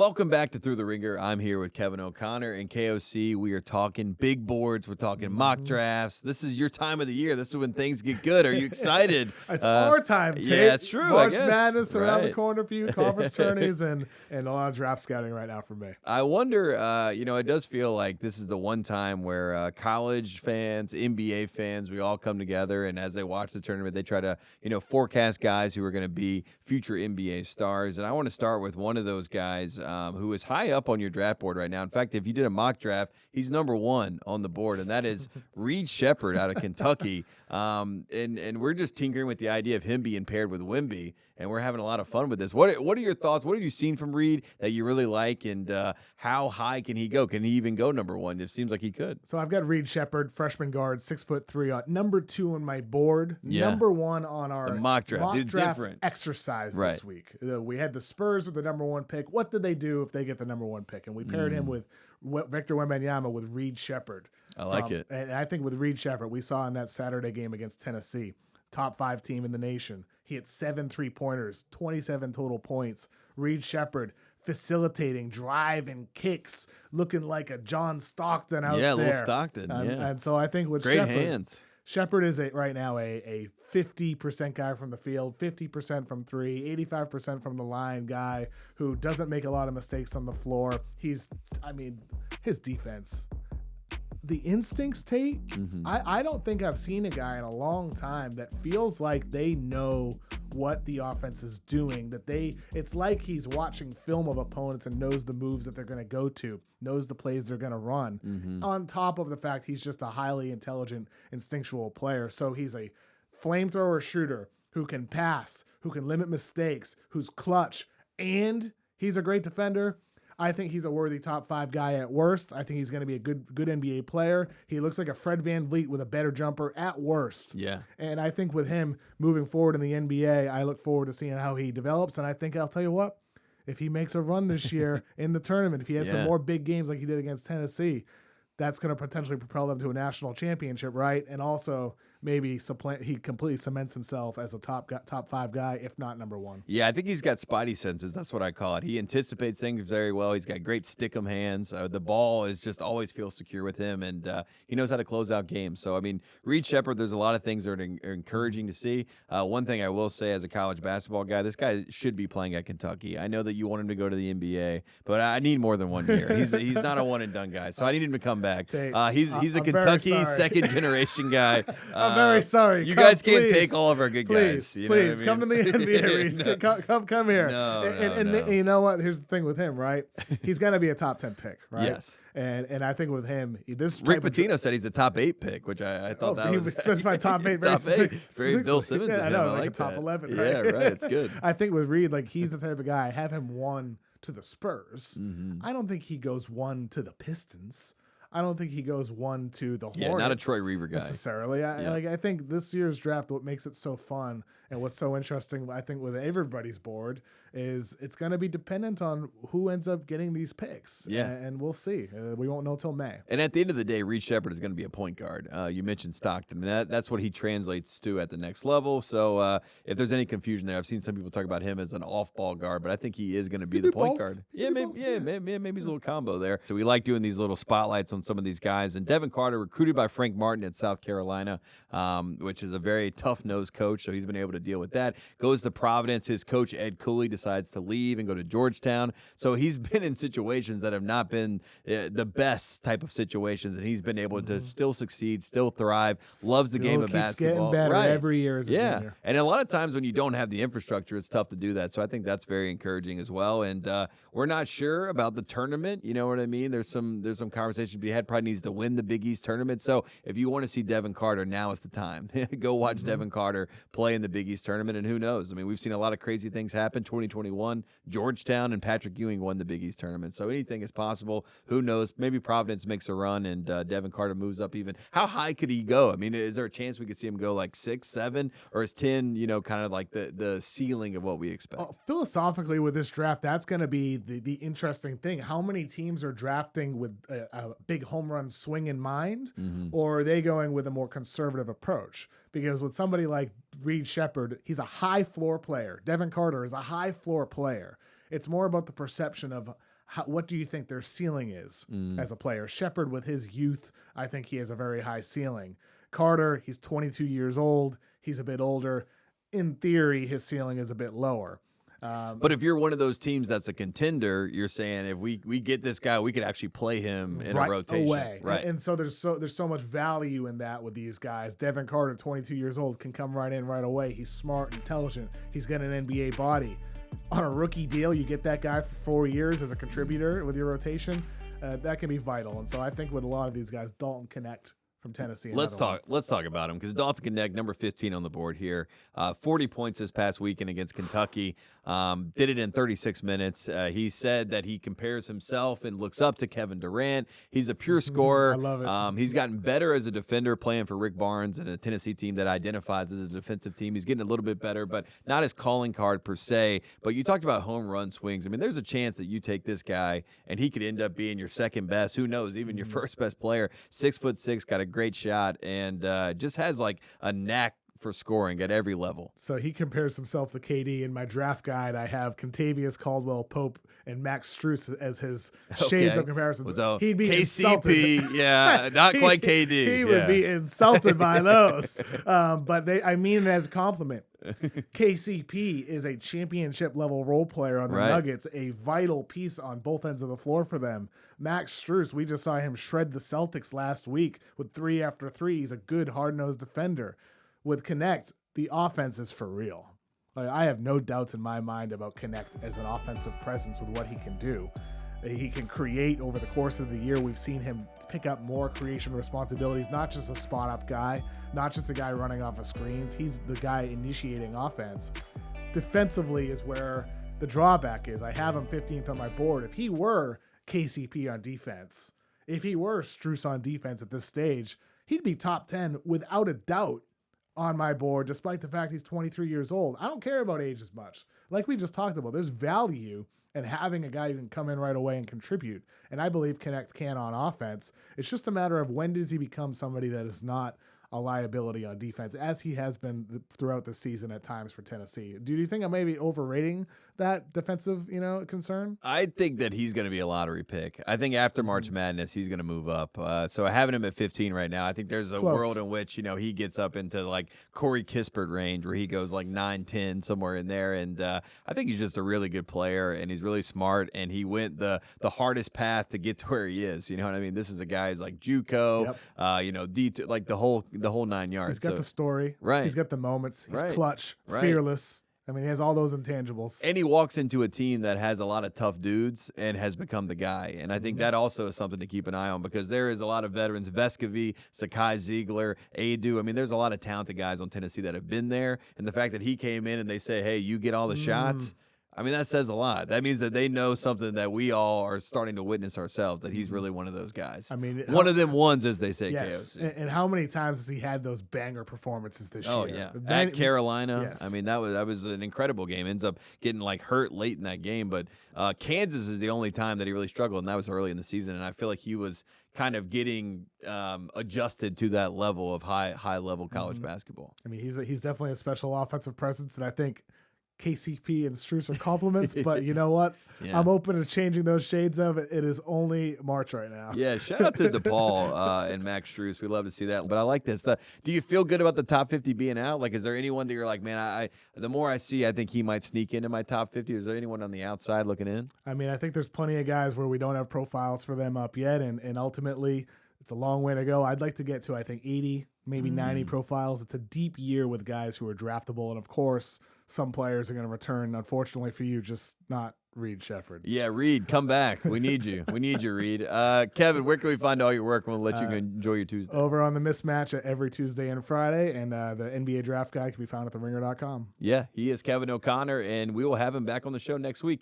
Welcome back to Through the Ringer. I'm here with Kevin O'Connor and KOC. We are talking big boards. We're talking mock drafts. This is your time of the year. This is when things get good. Are you excited? It's our time, Tate. Yeah, it's true. March I guess. Madness around the Right. corner for you, conference tourneys, and a lot of draft scouting right now for me. I wonder, it does feel like this is the one time where college fans, NBA fans, we all come together, and as they watch the tournament, they try to, forecast guys who are going to be future NBA stars. And I want to start with one of those guys who is high up on your draft board right now. In fact, if you did a mock draft, he's number one on the board, and that is Reed Sheppard out of Kentucky. And we're just tinkering with the idea of him being paired with Wemby, and we're having a lot of fun with this. What are your thoughts? What have you seen from Reed that you really like, and how high can he go? Can he even go number one? It seems like he could. So I've got Reed Sheppard, freshman guard, 6'3", number 2 on my board, number 1 on our the mock draft different exercise this week. We had the Spurs with the number 1 pick. What did they do if they get the number 1 pick? And we paired him with Victor Wembanyama with Reed Sheppard. I like it. And I think with Reed Sheppard, we saw in that Saturday game against Tennessee, top 5 team in the nation. He had 7 3-pointers, 27 total points. Reed Sheppard facilitating, driving, kicks, looking like a John Stockton out there. Yeah, little Stockton. And so I think with great Sheppard, hands. Sheppard is right now a 50% guy from the field, 50% from 3, 85% from the line guy who doesn't make a lot of mistakes on the floor. His defense, the instincts, Tate, I don't think I've seen a guy in a long time that feels like they know what the offense is doing, it's like he's watching film of opponents and knows the moves that they're going to go to, knows the plays they're going to run, on top of the fact he's just a highly intelligent, instinctual player. So he's a flamethrower shooter who can pass, who can limit mistakes, who's clutch, and he's a great defender. I think he's a worthy top 5 guy at worst. I think he's going to be a good NBA player. He looks like a Fred VanVleet with a better jumper at worst. Yeah. And I think with him moving forward in the NBA, I look forward to seeing how he develops. And I think I'll tell you what, if he makes a run this year in the tournament, if he has some more big games like he did against Tennessee, that's going to potentially propel them to a national championship, right? And also maybe he completely cements himself as a top 5 guy, if not number 1. Yeah, I think he's got spidey senses. That's what I call it. He anticipates things very well. He's got great stick-'em hands. The ball is just always feels secure with him, and he knows how to close out games. So, Reed Sheppard, there's a lot of things that are encouraging to see. One thing I will say as a college basketball guy, this guy should be playing at Kentucky. I know that you want him to go to the NBA, but I need more than 1 year. He's not a one-and-done guy, so I need him to come back. He's a Kentucky second-generation guy. I'm very sorry. You guys can't take all of our good guys. Please, come to the NBA. Come here. No. You know what? Here's the thing with him, right? He's going to be a top 10 pick, right? Yes. And I think with him, Rick Pitino said he's a top 8 pick, which I thought that was specified top 8. top 8. Very Bill Simmons. I know, like a top 11. Right? Yeah, right. It's good. I think with Reed, he's the type of guy. I have him 1 to the Spurs. I don't think he goes 1 to the Pistons. I don't think he goes 1 to the Hornets. Yeah, not a Troy Reaver guy necessarily. I think this year's draft, what makes it so fun and what's so interesting, I think, with everybody's board is it's going to be dependent on who ends up getting these picks. Yeah, and we'll see. We won't know till May. And at the end of the day, Reed Sheppard is going to be a point guard. You mentioned Stockton. That's what he translates to at the next level. So if there's any confusion there, I've seen some people talk about him as an off-ball guard, but I think he is going to be the point guard. Yeah, maybe he's a little combo there. So we like doing these little spotlights on some of these guys. And Devin Carter, recruited by Frank Martin at South Carolina, which is a very tough-nosed coach, so he's been able to deal with that. Goes to Providence. His coach, Ed Cooley, decides to leave and go to Georgetown. So he's been in situations that have not been the best type of situations, and he's been able to still succeed, still thrive, loves the game of basketball. Getting better every year as a junior. And a lot of times when you don't have the infrastructure, it's tough to do that. So I think that's very encouraging as well. And we're not sure about the tournament. You know what I mean? There's some conversation to be had. Probably needs to win the Big East tournament. So if you want to see Devin Carter, now is the time. Go watch Devin Carter play in the Big East tournament, and who knows? We've seen a lot of crazy things happen. 2021, Georgetown and Patrick Ewing won the Big East tournament. So anything is possible. Who knows? Maybe Providence makes a run and Devin Carter moves up even. How high could he go? Is there a chance we could see him go like 6, 7, or is 10, kind of like the ceiling of what we expect? Philosophically, with this draft, that's going to be the interesting thing. How many teams are drafting with a big home run swing in mind, or are they going with a more conservative approach? Because with somebody like Reed Sheppard, he's a high floor player. Devin Carter is a high floor player. It's more about the perception of what do you think their ceiling is as a player? Sheppard, with his youth, I think he has a very high ceiling. Carter, he's 22 years old. He's a bit older. In theory, his ceiling is a bit lower. But if you're one of those teams that's a contender, you're saying if we get this guy, we could actually play him in a rotation. Away. Right. And so there's so much value in that with these guys. Devin Carter, 22 years old, can come right in right away. He's smart, intelligent. He's got an NBA body. On a rookie deal, you get that guy for 4 years as a contributor with your rotation. That can be vital. And so I think with a lot of these guys, Dalton Knecht from Tennessee. Let's talk about him because Dalton Knecht, number 15 on the board here, 40 points this past weekend against Kentucky. Did it in 36 minutes. He said that he compares himself and looks up to Kevin Durant. He's a pure scorer. I love it. He's gotten better as a defender playing for Rick Barnes and a Tennessee team that identifies as a defensive team. He's getting a little bit better, but not his calling card per se. But you talked about home run swings. I mean, there's a chance that you take this guy and he could end up being your second best. Who knows? Even your first best player. 6'6", got a great shot, and just has like a knack for scoring at every level. So he compares himself to KD. In my draft guide, I have Contavious Caldwell Pope and Max Strus as his shades of comparisons. So he'd be KCP, insulted. yeah, not quite KD. He would be insulted by those. But I mean it as a compliment. KCP is a championship level role player on the Nuggets, a vital piece on both ends of the floor for them. Max Strus, we just saw him shred the Celtics last week with 3 after 3. He's a good hard-nosed defender. With Knecht, the offense is for real. I have no doubts in my mind about Knecht as an offensive presence with what he can do. He can create over the course of the year. We've seen him pick up more creation responsibilities, not just a spot-up guy, not just a guy running off of screens. He's the guy initiating offense. Defensively is where the drawback is. I have him 15th on my board. If he were KCP on defense, if he were Strus on defense at this stage, he'd be top 10 without a doubt on my board, despite the fact he's 23 years old. I don't care about age as much. Like we just talked about, there's value in having a guy who can come in right away and contribute. And I believe Knecht can on offense. It's just a matter of when does he become somebody that is not a liability on defense, as he has been throughout the season at times for Tennessee. Do you think I may be overrating that defensive, concern? I think that he's going to be a lottery pick. I think after March Madness, he's going to move up. So having him at 15 right now, I think there's a world in which, he gets up into like Corey Kispert range where he goes like 9-10, somewhere in there. And I think he's just a really good player and he's really smart. And he went the hardest path to get to where he is. You know what I mean? This is a guy who's like JUCO, D2, like the whole 9 yards. He's got the story. Right. He's got the moments. He's clutch, fearless. I mean, he has all those intangibles. And he walks into a team that has a lot of tough dudes and has become the guy. And I think that also is something to keep an eye on because there is a lot of veterans, Vescovy, Sakai Ziegler, Adu. I mean, there's a lot of talented guys on Tennessee that have been there. And the fact that he came in and they say, hey, you get all the shots, I mean, that says a lot. That means that they know something that we all are starting to witness ourselves, that he's really one of those guys. I mean, one of them ones, as they say, yes. KOC. And how many times has he had those banger performances this year? Oh, yeah. At Carolina. Yes. I mean, that was an incredible game. Ends up getting, hurt late in that game. But Kansas is the only time that he really struggled, and that was early in the season. And I feel like he was kind of getting adjusted to that level of high-level college basketball. I mean, he's definitely a special offensive presence, and I think KCP and Strus are compliments, but you know what? Yeah. I'm open to changing those shades of it. It is only March right now. Yeah, shout out to DePaul and Max Strus. We love to see that. But I like this. Do you feel good about the top 50 being out? Like, is there anyone that you're like, man, the more I see, I think he might sneak into my top 50. Is there anyone on the outside looking in? I mean, I think there's plenty of guys where we don't have profiles for them up yet, and ultimately it's a long way to go. I'd like to get to, I think, 80, maybe 90 profiles. It's a deep year with guys who are draftable, and of course, some players are going to return. Unfortunately for you, just not Reed Sheppard. Yeah, Reed, come back. We need you. We need you, Reed. Kevin, where can we find all your work? We'll let you enjoy your Tuesday. Over on The Mismatch every Tuesday and Friday, and the NBA Draft Guide can be found at theringer.com. Yeah, he is Kevin O'Connor, and we will have him back on the show next week.